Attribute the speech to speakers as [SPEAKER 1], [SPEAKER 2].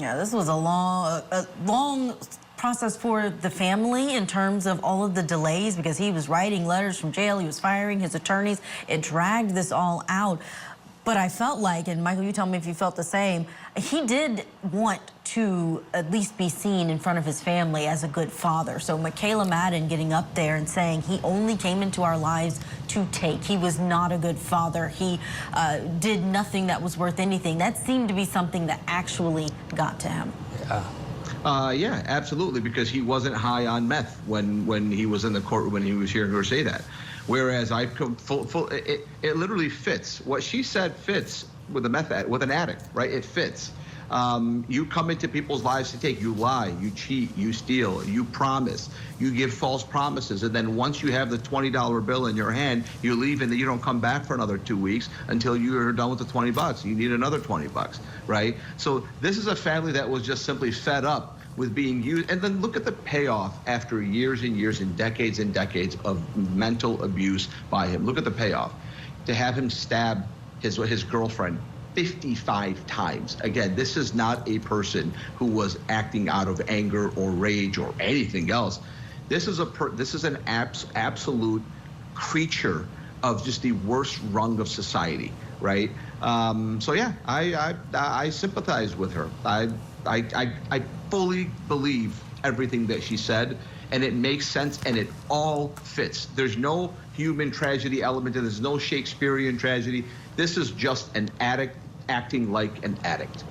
[SPEAKER 1] Yeah, this was a long process for the family in terms of all of the delays, because he was writing letters from jail, he was firing his attorneys. It dragged this all out. But I felt like, and Michael, you tell me if you felt the same, he did want to at least be seen in front of his family as a good father. So Toby Madden getting up there and saying he only came into our lives to take. He was not a good father. He did nothing that was worth anything. That seemed to be something that actually got to him.
[SPEAKER 2] Yeah, absolutely, because he wasn't high on meth when he was in the court, when he was hearing her say that. Whereas it literally fits. What she said fits with with an addict, right? It fits. You come into people's lives to take. You lie, you cheat, you steal, you promise, you give false promises, and then once you have the $20 bill in your hand, you leave and you don't come back for another 2 weeks until you're done with the 20 bucks. You need another 20 bucks, right? So this is a family that was just simply fed up with being used. And then look at the payoff after years and years and decades of mental abuse by him. Look at the payoff. To have him stab his girlfriend 55 times. Again, this is not a person who was acting out of anger or rage or anything else. This is an absolute creature of just the worst rung of society, right? So yeah, I sympathize with her. I fully believe everything that she said, and it makes sense, and it all fits. There's no human tragedy element, and there's no Shakespearean tragedy. This is just an addict acting like an addict.